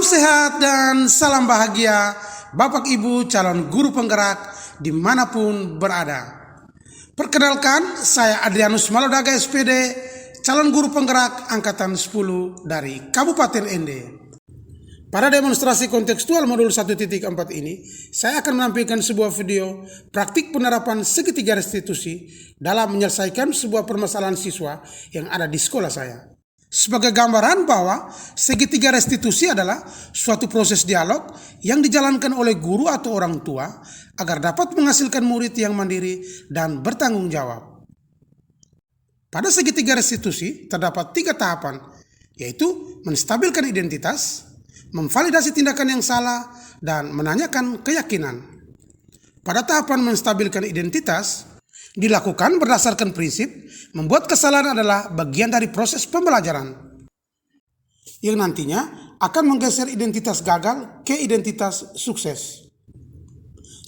sehat dan salam bahagia Bapak Ibu calon guru penggerak dimanapun berada. Perkenalkan, saya Adrianus Malodaga SPD, calon guru penggerak Angkatan 10 dari Kabupaten Ende. Pada demonstrasi kontekstual modul 1.4 ini, saya akan menampilkan sebuah video praktik penerapan segitiga restitusi dalam menyelesaikan sebuah permasalahan siswa yang ada di sekolah saya. Sebagai gambaran bahwa segitiga restitusi adalah suatu proses dialog yang dijalankan oleh guru atau orang tua agar dapat menghasilkan murid yang mandiri dan bertanggung jawab. Pada segitiga restitusi terdapat 3 tahapan, yaitu menstabilkan identitas, memvalidasi tindakan yang salah, dan menanyakan keyakinan. Pada tahapan menstabilkan identitas, dilakukan berdasarkan prinsip membuat kesalahan adalah bagian dari proses pembelajaran yang nantinya akan menggeser identitas gagal ke identitas sukses.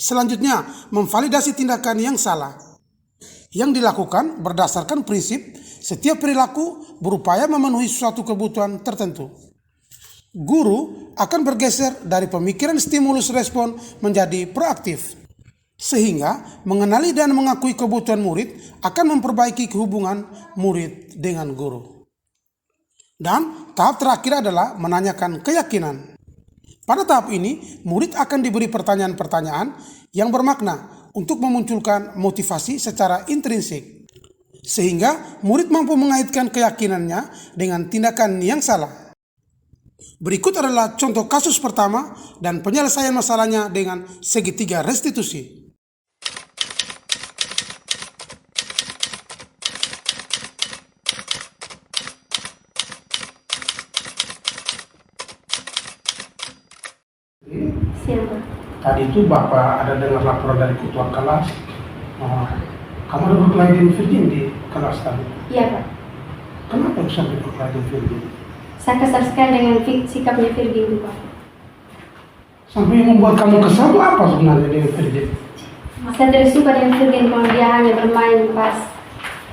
Selanjutnya, memvalidasi tindakan yang salah yang dilakukan berdasarkan prinsip setiap perilaku berupaya memenuhi suatu kebutuhan tertentu. Guru akan bergeser dari pemikiran stimulus respon menjadi proaktif, sehingga mengenali dan mengakui kebutuhan murid akan memperbaiki hubungan murid dengan guru. Dan tahap terakhir adalah menanyakan keyakinan. Pada tahap ini, murid akan diberi pertanyaan-pertanyaan yang bermakna untuk memunculkan motivasi secara intrinsik, sehingga murid mampu mengaitkan keyakinannya dengan tindakan yang salah. Berikut adalah contoh kasus pertama dan penyelesaian masalahnya dengan segitiga restitusi. Siapa? Tadi itu Bapak ada dengar laporan dari ketua kelas. Kamu ada berkelahi dengan Virgin di kelas tadi. Iya, Pak. Kenapa sampai berkelahi dengan Virgin? Saya kesal sekali dengan sikapnya Virgin itu, Pak. Sampai yang membuat kamu kesal itu apa sebenarnya dengan Virgin? Saya tidak suka dengan Virgin kalau dia hanya bermain pas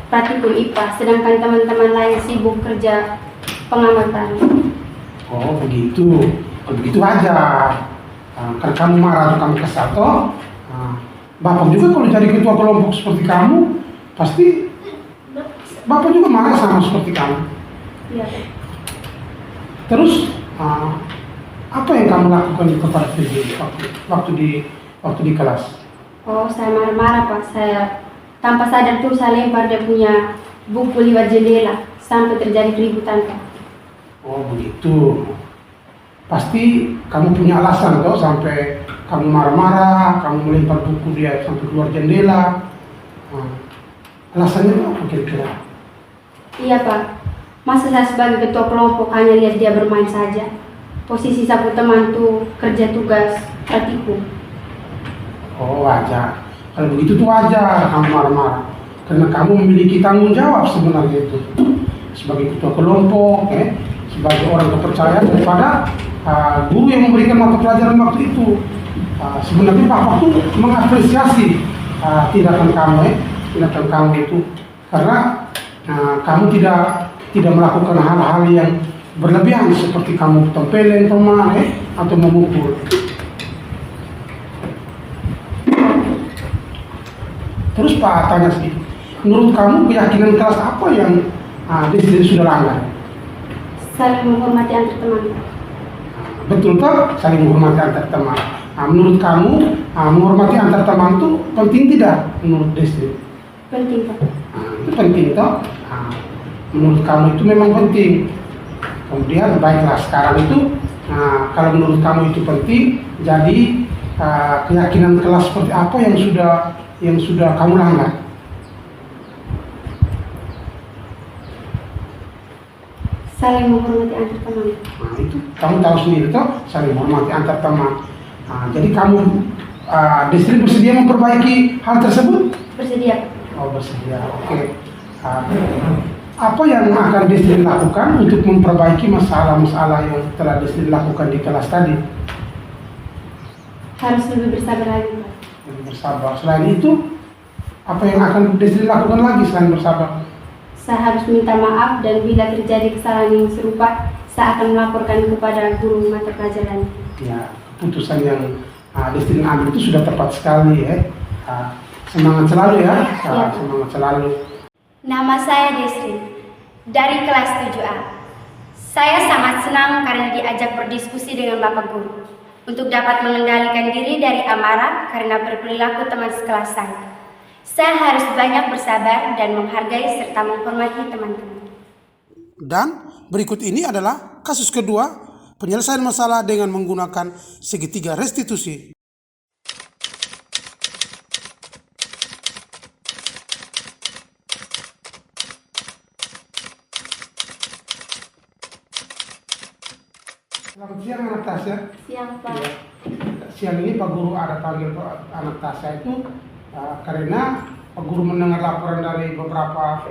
praktikum IPA, sedangkan teman-teman lain sibuk kerja pengamatan. Oh begitu, begitu aja. Kan kamu marah atau kamu kesal toh? Bapak juga kalau jadi ketua kelompok seperti kamu, pasti Bapak juga marah sama seperti kamu. Iya, Pak. Terus apa yang kamu lakukan kepada Virgin waktu di kelas? Oh, saya marah-marah, Pak. Saya tanpa sadar tuh saya lempar dia punya buku lewat jendela sampai terjadi keributan, Pak. Oh begitu. Pasti kamu punya alasan toh sampai kamu marah-marah, kamu melempar buku dia sampai keluar jendela. Alasannya apa kira-kira? Iya, Pak. Masa saya sebagai ketua kelompok hanya lihat dia bermain saja. Posisi satu teman tuh kerja tugas praktikum. Oh wajar. Kalau begitu tuh wajar kamu marah-marah. Karena kamu memiliki tanggung jawab sebenarnya itu. Sebagai ketua kelompok, sebagai orang kepercayaan daripada guru yang memberikan mata pelajaran waktu itu. Sebenarnya Bapak tuh mengapresiasi tindakan kamu itu. Karena kamu tidak melakukan hal-hal yang berlebihan seperti kamu tempelin teman atau memukul. Terus Pak tanya sedikit, menurut kamu keyakinan kelas apa yang di sudah langgar? Saling menghormati antar teman. Betul toh, saling menghormati antar teman. Menurut kamu menghormati antar teman itu penting tidak menurut Destri? Penting, Pak. Itu penting toh. Menurut kamu itu memang penting. Kemudian baiklah sekarang itu kalau menurut kamu itu penting, jadi keyakinan kelas seperti apa yang sudah kamu langgar? Saling menghormati antar teman. Itu kamu tahu sendiri toh, saling menghormati antar teman. Jadi kamu Destri bersedia memperbaiki hal tersebut? Bersedia. Oh bersedia, oke. Apa yang akan Destri lakukan untuk memperbaiki masalah-masalah yang telah Destri lakukan di kelas tadi? Harus lebih bersabar lagi, Pak. Lebih bersabar. Selain itu, apa yang akan Destri lakukan lagi selain bersabar? Saya harus minta maaf dan bila terjadi kesalahan yang serupa, saya akan melaporkan kepada guru mata pelajaran. Ya, keputusan yang Destin ambil itu sudah tepat sekali ya. Semangat selalu ya, semangat selalu. Nama saya Desri, dari kelas 7A. Saya sangat senang karena diajak berdiskusi dengan Bapak Guru untuk dapat mengendalikan diri dari amarah karena berperilaku teman sekelas saya. Saya harus banyak bersabar dan menghargai serta menghormati teman-teman. Dan berikut ini adalah kasus kedua, penyelesaian masalah dengan menggunakan segitiga restitusi. Selamat siang anak Tasya. Siang Pak. Ya. Siang ini Pak Guru ada panggil anak Tasya itu karena Pak Guru mendengar laporan dari beberapa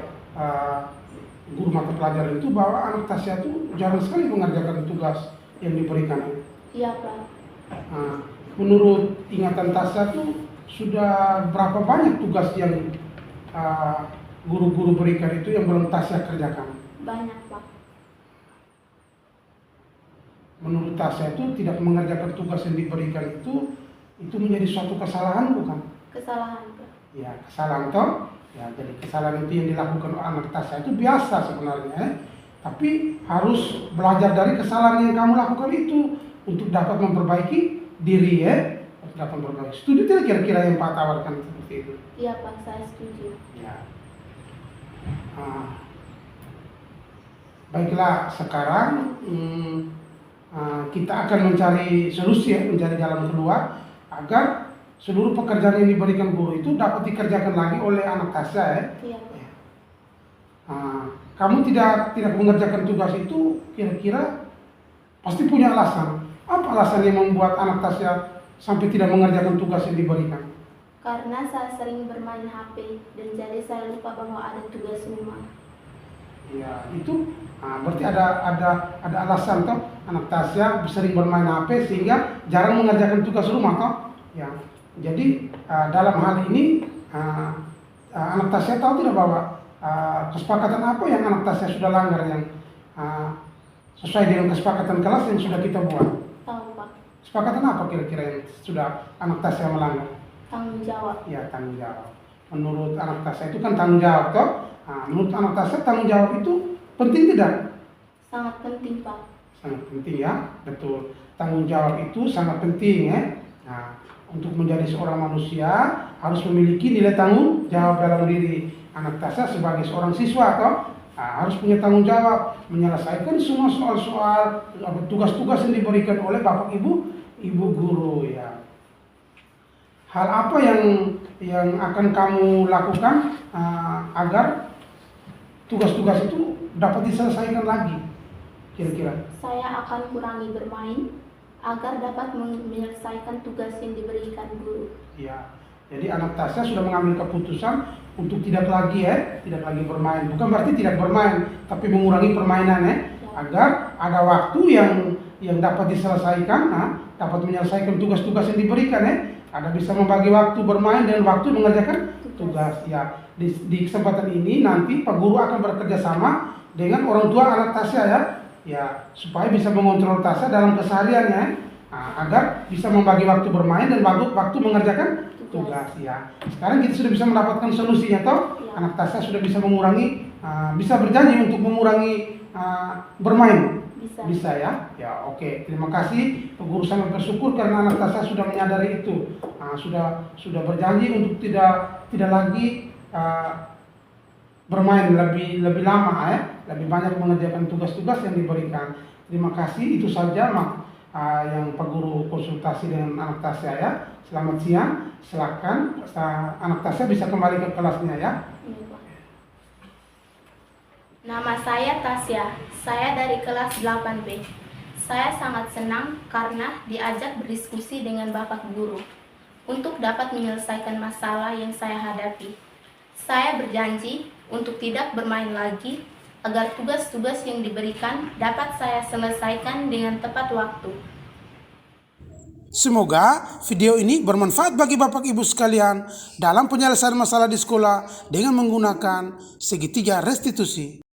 guru mata pelajaran itu bahwa anak Tasya itu jarang sekali mengerjakan tugas yang diberikan. Iya Pak. Menurut ingatan Tasya itu sudah berapa banyak tugas yang guru-guru berikan itu yang belum Tasya kerjakan? Banyak Pak. Menurut Tasya itu tidak mengerjakan tugas yang diberikan itu menjadi suatu kesalahan bukan? Kesalahan Pak. Ya, kesalahan toh. Ya, jadi kesalahan itu yang dilakukan oleh anak Tasya itu biasa sebenarnya. Tapi harus belajar dari kesalahan yang kamu lakukan itu untuk dapat memperbaiki diri ya. Untuk dapat memperbaiki. Setuju tidak kira-kira yang Pak tawarkan seperti itu? Iya Pak, saya setuju. Ya. Baiklah, sekarang kita akan mencari solusi ya, mencari jalan keluar agar seluruh pekerjaan yang diberikan guru itu dapat dikerjakan lagi oleh anak Tasya ya. Iya. Kamu tidak mengerjakan tugas itu kira-kira pasti punya alasan. Apa alasan yang membuat anak Tasya sampai tidak mengerjakan tugas yang diberikan? Karena saya sering bermain HP dan jadi saya lupa bahwa ada tugas rumah. Ya, itu berarti ada alasan toh anak Tasya sering bermain HP sehingga jarang mengerjakan tugas rumah toh. Ya. Jadi dalam hal ini anak Tasya tahu tidak bahwa kesepakatan apa yang anak Tasya sudah langgar yang sesuai dengan kesepakatan kelas yang sudah kita buat? Tahu Pak. Kesepakatan apa kira-kira yang sudah anak Tasya melanggar? Tanggung jawab. Ya, tanggung jawab. Menurut anak Tasya itu kan tanggung jawab toh. Menurut anak Tasya tanggung jawab itu penting tidak? Sangat penting Pak. Sangat penting ya, betul. Tanggung jawab itu sangat penting ya. Untuk menjadi seorang manusia harus memiliki nilai tanggung jawab dalam diri. Anak Tasya sebagai seorang siswa toh harus punya tanggung jawab menyelesaikan semua soal-soal tugas-tugas yang diberikan oleh Bapak Ibu guru ya. Hal apa yang akan kamu lakukan agar tugas-tugas itu dapat diselesaikan lagi kira-kira? Saya akan kurangi bermain agar dapat menyelesaikan tugas yang diberikan guru. Ya, jadi anak Tasya sudah mengambil keputusan untuk tidak lagi bermain. Bukan berarti tidak bermain, tapi mengurangi permainan ya, agar ada waktu yang dapat diselesaikan, dapat menyelesaikan tugas-tugas yang diberikan ya. Ada bisa membagi waktu bermain dan waktu mengerjakan tugas ya. Di kesempatan ini nanti Pak Guru akan bekerja sama dengan orang tua anak Tasya ya, supaya bisa mengontrol Tasya dalam kesehariannya, agar bisa membagi waktu bermain dan waktu mengerjakan tugas ya. Sekarang kita sudah bisa mendapatkan solusinya toh. Anak Tasya sudah bisa mengurangi, bisa berjanji untuk mengurangi bermain. Bisa ya. Ya, oke. Terima kasih. Pak Guru sangat bersyukur karena anak Tasya sudah menyadari itu. Sudah berjanji untuk tidak lagi bermain lebih lama ya, lebih banyak mengerjakan tugas-tugas yang diberikan. Terima kasih. Itu saja yang Pak Guru konsultasi dengan anak Tasya ya. Selamat siang. Silakan anak Tasya bisa kembali ke kelasnya ya. Nama saya Tasya, saya dari kelas 8B. Saya sangat senang karena diajak berdiskusi dengan Bapak Guru untuk dapat menyelesaikan masalah yang saya hadapi. Saya berjanji untuk tidak bermain lagi agar tugas-tugas yang diberikan dapat saya selesaikan dengan tepat waktu. Semoga video ini bermanfaat bagi Bapak Ibu sekalian dalam penyelesaian masalah di sekolah dengan menggunakan segitiga restitusi.